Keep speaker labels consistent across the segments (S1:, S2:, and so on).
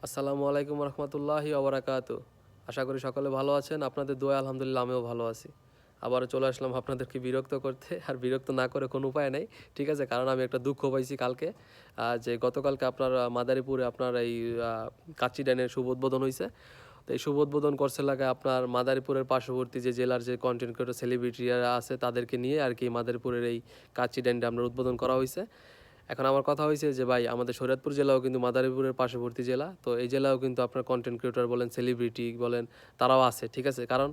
S1: আসসালামু আলাইকুম রহমতুল্লাহি ওবরাকাতু। আশা করি সকলে ভালো আছেন। আপনাদের দোয়া আলহামদুলিল্লাহ আমিও ভালো আছি। আবারও চলে আসলাম আপনাদেরকে বিরক্ত করতে। আর বিরক্ত না করে কোনো উপায় নেই, ঠিক আছে? কারণ আমি একটা দুঃখ পাইছি কালকে, যে গতকালকে আপনার মাদারীপুরে আপনার এই কাচ্চি ডাইনের শুভ উদ্বোধন হয়েছে। তো এই শুভ উদ্বোধন করছে লাগে আপনার মাদারীপুরের পার্শ্ববর্তী যে জেলার যে কন্টেন্ট ক্রিয়েটর সেলিব্রিটিরা আছে তাদেরকে নিয়ে আর কি মাদারীপুরের এই কাচ্চি ডাইনটা আপনার উদ্বোধন করা হয়েছে। এখন আমার কথা হয়েছে যে ভাই, আমাদের শরীয়তপুর জেলাও কিন্তু মাদারীপুরের পার্শ্ববর্তী জেলা। তো এই জেলাও কিন্তু আপনার কন্টেন্ট ক্রিয়েটর বলেন, সেলিব্রিটি বলেন, তারাও আছে, ঠিক আছে? কারণ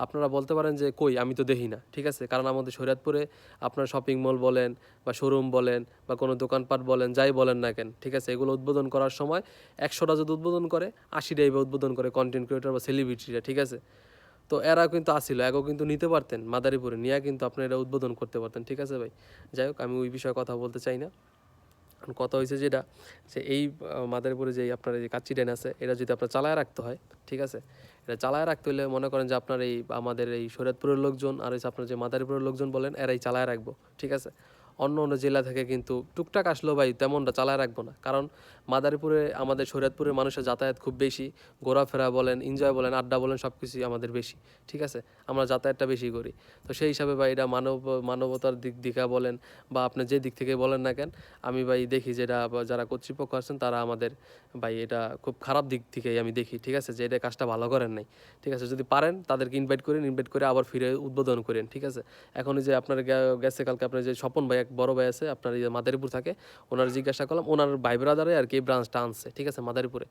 S1: আপনারা বলতে পারেন যে কই, আমি তো দেখি না, ঠিক আছে? কারণ আমাদের শরীয়তপুরে আপনার শপিং মল বলেন বা শোরুম বলেন বা কোনো দোকানপাট বলেন, যাই বলেন না কেন, ঠিক আছে, এগুলো উদ্বোধন করার সময় 100টা যদি উদ্বোধন করে 80টাই উদ্বোধন করে কন্টেন্ট ক্রিয়েটর বা সেলিব্রিটিরা, ঠিক আছে? তো এরা কিন্তু আসিল, এগো কিন্তু নিতে পারতেন মাদারীপুরে নিয়ে, কিন্তু আপনারা এটা উদ্বোধন করতে পারতেন, ঠিক আছে ভাই? যাই হোক, আমি ওই বিষয়ে কথা বলতে চাই না। কথা হয়েছে যেটা, যে এই মাদারীপুরে যে আপনার এই কাচ্চি ড্যান আছে, এটা যদি আপনার চালায় রাখতে হয়, ঠিক আছে, এটা চালায় রাখতে হলে মনে করেন যে আপনার এই আমাদের এই শরীয়তপুরের লোকজন আর হচ্ছে আপনার যে মাদারীপুরের লোকজন বলেন, এরাই চালায় রাখবো, ঠিক আছে? অন্য অন্য জেলা থেকে কিন্তু টুকটাক আসলেও ভাই তেমনটা চালায় রাখবো না। কারণ মাদারীপুরে আমাদের শরীয়তপুরের মানুষের যাতায়াত খুব বেশি, ঘোরাফেরা বলেন, এনজয় বলেন, আড্ডা বলেন, সব কিছুই আমাদের বেশি, ঠিক আছে? আমরা যাতায়াতটা বেশি করি। তো সেই হিসাবে ভাই এটা মানবতার দিক দিকা বলেন বা আপনি যে দিক থেকে বলেন না কেন, আমি ভাই দেখি যেটা যারা কর্তৃপক্ষ আছেন তারা আমাদের ভাই এটা খুব খারাপ দিক থেকেই আমি দেখি, ঠিক আছে, যে এটা কাজটা ভালো করেন নাই, ঠিক আছে? যদি পারেন তাদেরকে ইনভাইট করেন, ইনভাইট করে আবার ফিরে উদ্বোধন করেন, ঠিক আছে? এখন এই যে আপনার গেছে কালকে আপনার যে স্বপন ভাই, এক বড় ভাই আছে আপনার এই যে মাদারীপুর থাকে, ওনার জিজ্ঞাসা করলাম, ওনার ভাই ব্রাদারে আর কি এই ব্রাঞ্চটা আনছে, ঠিক আছে, মাদারীপুরে।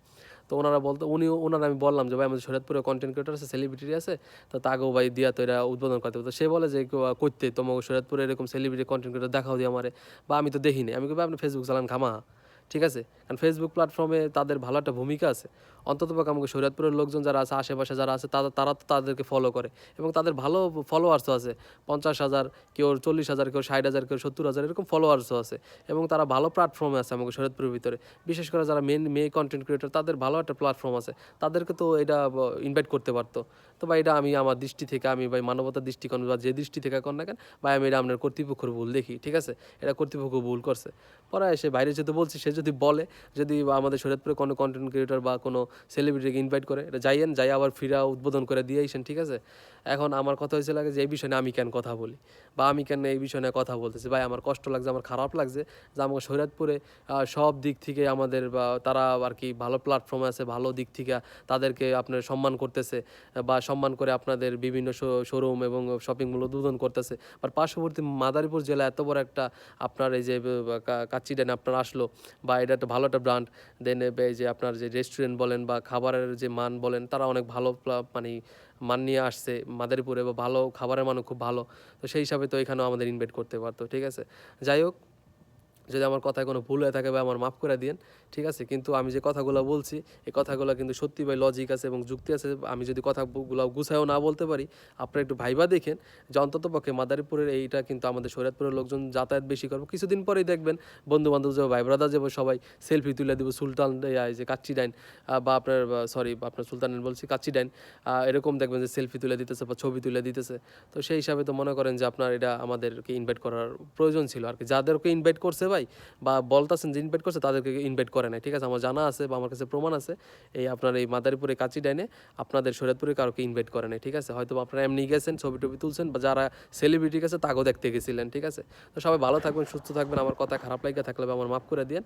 S1: তো ওনারা বলতো, ওনারা আমি বললাম যে ভাই আমাদের শরীয়তপুরে কন্টেন্ট ক্রিয়েটর আছে, সেলিব্রিটি আছে, তো তাকেও ভাই দিয়া তো এরা উদ্বোধন করতে হবে। তো সে বলে যে করতে তোমাকে শরীয়তপুরে এরকম সেলিব্রিটি কন্টেন্ট ক্রিয়েটর দেখাও দিয়ে আমারে, বা আমি তো দেখিনি। আমি কই ভাই আপনি ফেসবুক চালান খামা, ঠিক আছে? কারণ ফেসবুক প্ল্যাটফর্মে তাদের ভালো একটা ভূমিকা আছে। অন্ততপক্ষে আমাকে শরীয়তপুরের লোকজন যারা আছে, আশেপাশে যারা আছে, তারা তো তাদেরকে ফলো করে এবং তাদের ভালো ফলোয়ার্সও আছে। 50,000, কেউ 40,000, কেউ 60,000, কেউ 70,000, এরকম ফলোয়ার্সও আছে এবং তারা ভালো প্ল্যাটফর্মে আছে আমাকে শরীয়তপুরের ভিতরে। বিশেষ করে যারা মেয়ে কন্টেন্ট ক্রিয়েটর, তাদের ভালো একটা প্ল্যাটফর্ম আছে। তাদেরকে তো এটা ইনভাইট করতে পারতো। তো ভাই এটা আমি আমার দৃষ্টি থেকে, আমি ভাই মানবতার দৃষ্টিকোণ বা যে দৃষ্টি থেকে কর না কেন ভাই, আমি এটা আপনার কর্তৃপক্ষের ভুল দেখি, ঠিক আছে? এটা কর্তৃপক্ষ ভুল করছে। পরে এসে বাইরে যেতে বলছি, সে যদি বলে, যদি আমাদের শরীয়তপুরে কোনো কন্টেন্ট ক্রিয়েটর বা কোনো সেলিব্রিটিকে ইনভাইট করে, এটা যাই আবার ফিরা উদ্বোধন করে দিয়ে আইসেন, ঠিক আছে? এখন আমার কথা হয়েছে লাগে যে এই বিষয়ে আমি কেন কথা বলি বা আমি কেন এই বিষয়ে নিয়ে কথা বলতেছি, ভাই আমার কষ্ট লাগছে, আমার খারাপ লাগছে যে আমাকে শরীয়তপুরে সব দিক থেকে আমাদের বা তারা আর কি ভালো প্ল্যাটফর্মে আছে, ভালো দিক থেকে তাদেরকে আপনার সম্মান করতেছে বা সম্মান করে আপনাদের বিভিন্ন শোরুম এবং শপিং মল উদ্বোধন করতেছে। আর পার্শ্ববর্তী মাদারীপুর জেলা এত বড় একটা আপনার এই যে কাচ্চি ডাইন আপনার আসলো, বা এটা একটা ভালো একটা ব্র্যান্ড, দেন এই যে আপনার যে রেস্টুরেন্ট বলেন বা খাবারের যে মান বলেন, তারা অনেক ভালো মানে মান নিয়ে আসছে মাদারীপুরে, বা ভালো খাবারের মানও খুব ভালো। তো সেই হিসাবে তো এখানেও আমাদের ইনভাইট করতে পারতো, ঠিক আছে? যাই হোক, যদি আমার কথায় কোনো ভুল হয়ে থাকে ভাই আমার মাফ করে দিন, ঠিক আছে? কিন্তু আমি যে কথাগুলো বলছি, এই কথাগুলো কিন্তু সত্যি ভাই লজিক আছে এবং যুক্তি আছে। আমি যদি কথাগুলো গুছায়ও না বলতে পারি, আপনারা একটু ভাইবা দেখেন যে অন্ততপক্ষে মাদারীপুরের এইটা কিন্তু আমাদের শরীয়তপুরের লোকজন যাতায়াত বেশি করবো। কিছুদিন পরেই দেখবেন বন্ধু বান্ধব যাবো, ভাই ব্রাদার যাবো, সবাই সেলফি তুলে দেবো সুলতান এই যে কাচ্চি ডাইন, বা আপনার সরি আপনার সুলতানের বলছি কাচ্চি ডাইন, এরকম দেখবেন যে সেলফি তুলে দিতেছে বা ছবি তুলে দিতেছে। তো সেই হিসাবে তো মনে করেন যে আপনার এটা আমাদেরকে ইনভাইট করার প্রয়োজন ছিল আর কি। যাদেরকে ইনভাইট করছে ভাই বা বলতাছেন যে ইনভাইট করছে, তাদেরকে ইনভাইট করে নাই, ঠিক আছে? আমার জানা আছে বা আমার কাছে প্রমাণ আছে, এই আপনার এই মাদারীপুরে কাচ্চি ডাইনে আপনাদের শরীয়তপুরে কাউকে ইনভাইট করে নাই, ঠিক আছে? হয়তো আপনারা এমনি গেছেন, ছবি টবি তুলছেন, বা যারা সেলিব্রিটি গেছে তাকেও দেখতে গেছিলেন, ঠিক আছে? তো সবাই ভালো থাকবেন, সুস্থ থাকবেন। আমার কথা খারাপ লাগে থাকলে আমার মাফ করে দিন।